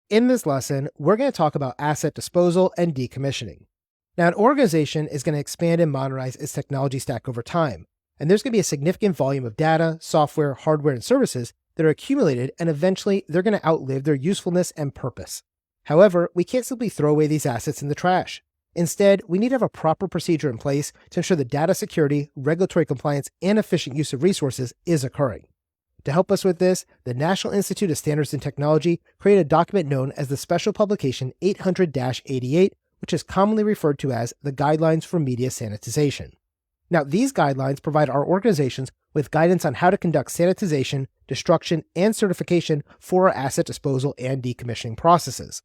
In this lesson, we're going to talk about asset disposal and decommissioning. Now, an organization is going to expand and modernize its technology stack over time, and there's going to be a significant volume of data, software, hardware, and services that are accumulated, and eventually they're going to outlive their usefulness and purpose. However, we can't simply throw away these assets in the trash. Instead, we need to have a proper procedure in place to ensure that data security, regulatory compliance, and efficient use of resources is occurring. To help us with this, the National Institute of Standards and Technology created a document known as the Special Publication 800-88, which is commonly referred to as the Guidelines for Media Sanitization. Now, these guidelines provide our organizations with guidance on how to conduct sanitization, destruction, and certification for our asset disposal and decommissioning processes.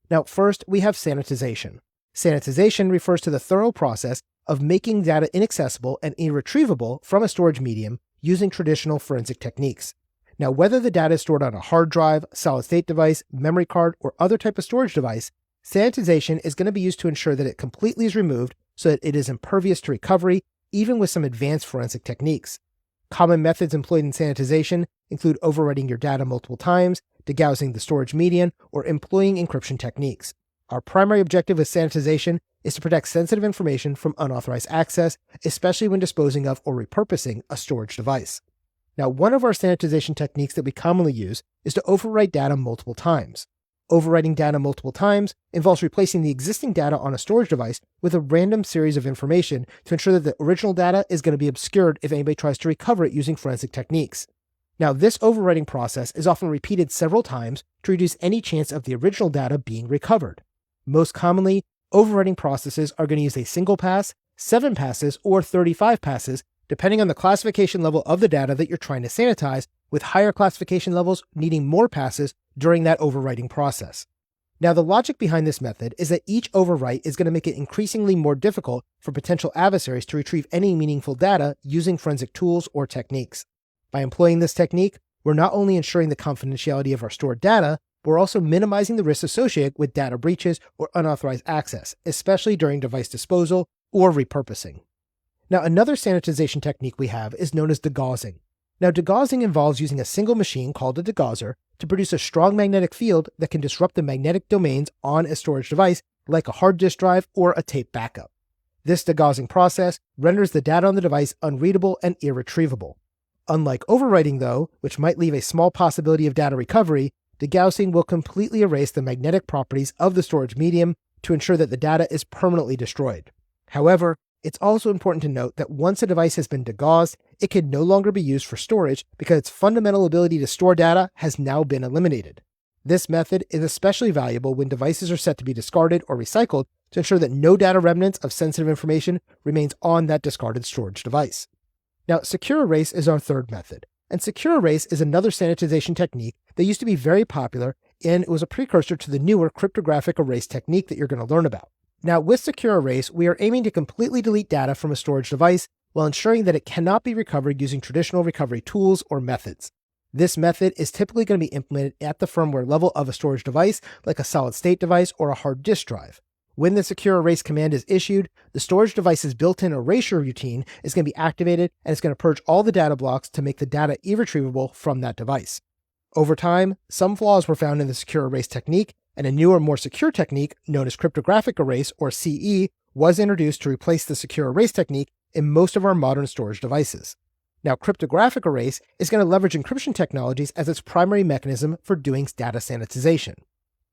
Now, first, we have sanitization. Sanitization refers to the thorough process of making data inaccessible and irretrievable from a storage medium using traditional forensic techniques. Now, whether the data is stored on a hard drive, solid-state device, memory card, or other type of storage device, sanitization is going to be used to ensure that it completely is removed so that it is impervious to recovery, even with some advanced forensic techniques. Common methods employed in sanitization include overwriting your data multiple times, degaussing the storage medium, or employing encryption techniques. Our primary objective with sanitization is to protect sensitive information from unauthorized access, especially when disposing of or repurposing a storage device. Now, one of our sanitization techniques that we commonly use is to overwrite data multiple times. Overwriting data multiple times involves replacing the existing data on a storage device with a random series of information to ensure that the original data is going to be obscured if anybody tries to recover it using forensic techniques. Now, this overwriting process is often repeated several times to reduce any chance of the original data being recovered. Most commonly, overwriting processes are going to use a single pass, 7 passes, or 35 passes, depending on the classification level of the data that you're trying to sanitize, with higher classification levels needing more passes during that overwriting process. Now, the logic behind this method is that each overwrite is going to make it increasingly more difficult for potential adversaries to retrieve any meaningful data using forensic tools or techniques. By employing this technique, we're not only ensuring the confidentiality of our stored data, but we're also minimizing the risks associated with data breaches or unauthorized access, especially during device disposal or repurposing. Now, another sanitization technique we have is known as degaussing. Now, degaussing involves using a single machine called a degausser to produce a strong magnetic field that can disrupt the magnetic domains on a storage device like a hard disk drive or a tape backup. This degaussing process renders the data on the device unreadable and irretrievable. Unlike overwriting, though, which might leave a small possibility of data recovery, degaussing will completely erase the magnetic properties of the storage medium to ensure that the data is permanently destroyed. However, it's also important to note that once a device has been degaussed, it can no longer be used for storage because its fundamental ability to store data has now been eliminated. This method is especially valuable when devices are set to be discarded or recycled to ensure that no data remnants of sensitive information remains on that discarded storage device. Now, secure erase is our third method. And secure erase is another sanitization technique that used to be very popular, and it was a precursor to the newer cryptographic erase technique that you're going to learn about. Now, with secure erase, we are aiming to completely delete data from a storage device while ensuring that it cannot be recovered using traditional recovery tools or methods. This method is typically going to be implemented at the firmware level of a storage device, like a solid-state device or a hard disk drive. When the secure erase command is issued, the storage device's built-in erasure routine is going to be activated, and it's going to purge all the data blocks to make the data irretrievable from that device. Over time, some flaws were found in the secure erase technique, and a newer, more secure technique known as cryptographic erase, or CE, was introduced to replace the secure erase technique in most of our modern storage devices. Now, cryptographic erase is going to leverage encryption technologies as its primary mechanism for doing data sanitization.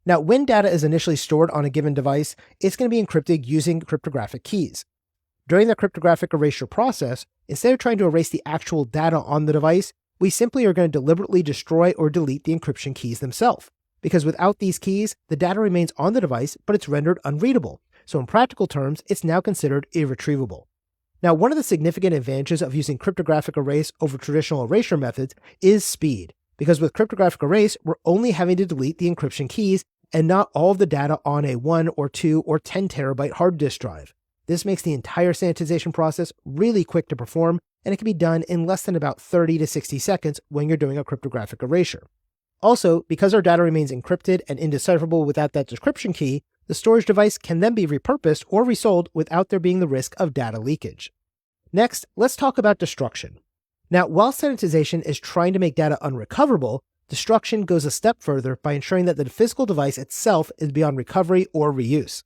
Now, when data is initially stored on a given device, it's going to be encrypted using cryptographic keys. During the cryptographic erasure process, instead of trying to erase the actual data on the device, we simply are going to deliberately destroy or delete the encryption keys themselves. Because without these keys, the data remains on the device, but it's rendered unreadable. So in practical terms, it's now considered irretrievable. Now, one of the significant advantages of using cryptographic erase over traditional erasure methods is speed. Because with cryptographic erase, we're only having to delete the encryption keys and not all of the data on a 1 or 2 or 10 terabyte hard disk drive. This makes the entire sanitization process really quick to perform, and it can be done in less than about 30 to 60 seconds when you're doing a cryptographic erasure. Also, because our data remains encrypted and indecipherable without that decryption key, the storage device can then be repurposed or resold without there being the risk of data leakage. Next, let's talk about destruction. Now, while sanitization is trying to make data unrecoverable, Destruction goes a step further by ensuring that the physical device itself is beyond recovery or reuse.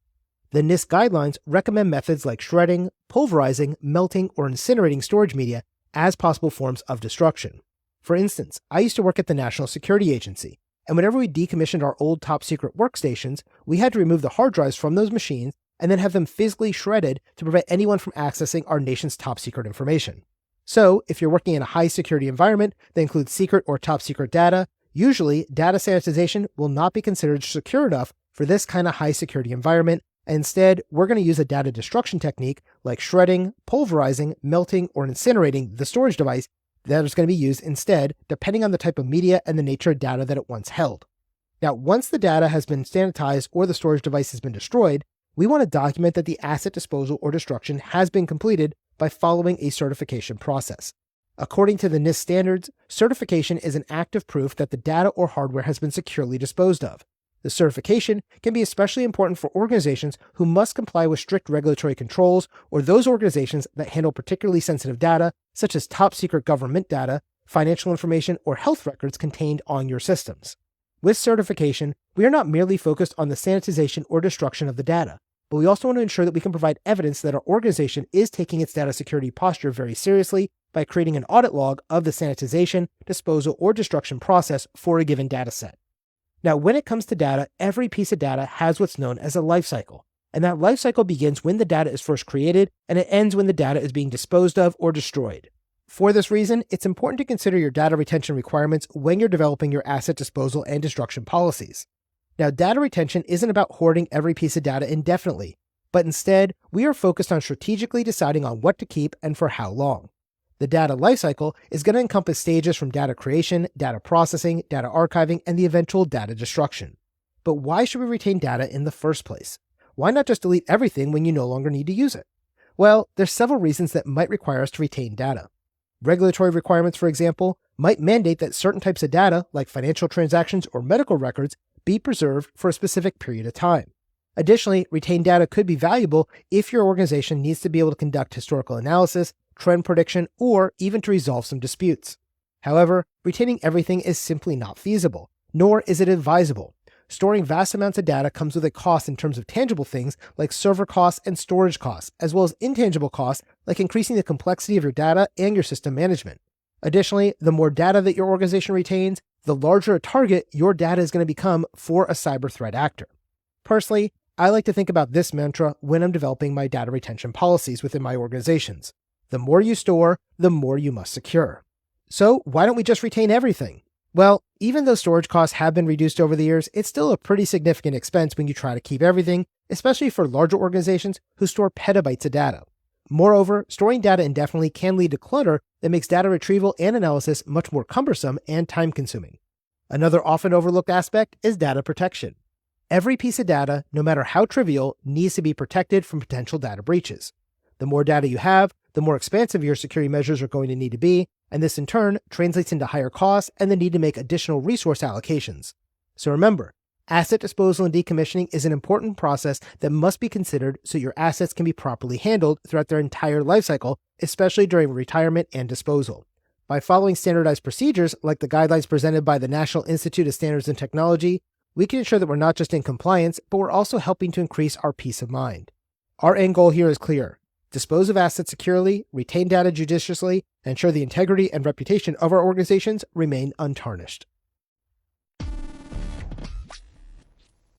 The NIST guidelines recommend methods like shredding, pulverizing, melting, or incinerating storage media as possible forms of destruction. For instance, I used to work at the National Security Agency, and whenever we decommissioned our old top-secret workstations, we had to remove the hard drives from those machines and then have them physically shredded to prevent anyone from accessing our nation's top-secret information. So, if you're working in a high-security environment that includes secret or top-secret data, usually data sanitization will not be considered secure enough for this kind of high-security environment, and instead, we're going to use a data destruction technique like shredding, pulverizing, melting, or incinerating the storage device that is going to be used instead, depending on the type of media and the nature of data that it once held. Now, once the data has been sanitized or the storage device has been destroyed, we want to document that the asset disposal or destruction has been completed by following a certification process. According to the NIST standards, certification is an act of proof that the data or hardware has been securely disposed of. The certification can be especially important for organizations who must comply with strict regulatory controls or those organizations that handle particularly sensitive data, such as top-secret government data, financial information, or health records contained on your systems. With certification, we are not merely focused on the sanitization or destruction of the data, but we also want to ensure that we can provide evidence that our organization is taking its data security posture very seriously by creating an audit log of the sanitization, disposal, or destruction process for a given data set. Now, when it comes to data, every piece of data has what's known as a life cycle, and that life cycle begins when the data is first created, and it ends when the data is being disposed of or destroyed. For this reason, it's important to consider your data retention requirements when you're developing your asset disposal and destruction policies. Now, data retention isn't about hoarding every piece of data indefinitely, but instead, we are focused on strategically deciding on what to keep and for how long. The data lifecycle is going to encompass stages from data creation, data processing, data archiving, and the eventual data destruction. But why should we retain data in the first place? Why not just delete everything when you no longer need to use it? Well, there's several reasons that might require us to retain data. Regulatory requirements, for example, might mandate that certain types of data, like financial transactions or medical records, be preserved for a specific period of time. Additionally, retained data could be valuable if your organization needs to be able to conduct historical analysis, trend prediction, or even to resolve some disputes. However, retaining everything is simply not feasible, nor is it advisable. Storing vast amounts of data comes with a cost in terms of tangible things like server costs and storage costs, as well as intangible costs like increasing the complexity of your data and your system management. Additionally, the more data that your organization retains, the larger a target your data is going to become for a cyber threat actor. Personally, I like to think about this mantra when I'm developing my data retention policies within my organizations. The more you store, the more you must secure. So why don't we just retain everything? Well, even though storage costs have been reduced over the years, it's still a pretty significant expense when you try to keep everything, especially for larger organizations who store petabytes of data. Moreover, storing data indefinitely can lead to clutter that makes data retrieval and analysis much more cumbersome and time-consuming. Another often overlooked aspect is data protection. Every piece of data, no matter how trivial, needs to be protected from potential data breaches. The more data you have, the more expansive your security measures are going to need to be, and this in turn translates into higher costs and the need to make additional resource allocations. So remember, asset disposal and decommissioning is an important process that must be considered so your assets can be properly handled throughout their entire lifecycle, especially during retirement and disposal. By following standardized procedures like the guidelines presented by the National Institute of Standards and Technology, we can ensure that we're not just in compliance, but we're also helping to increase our peace of mind. Our end goal here is clear. Dispose of assets securely, retain data judiciously, and ensure the integrity and reputation of our organizations remain untarnished.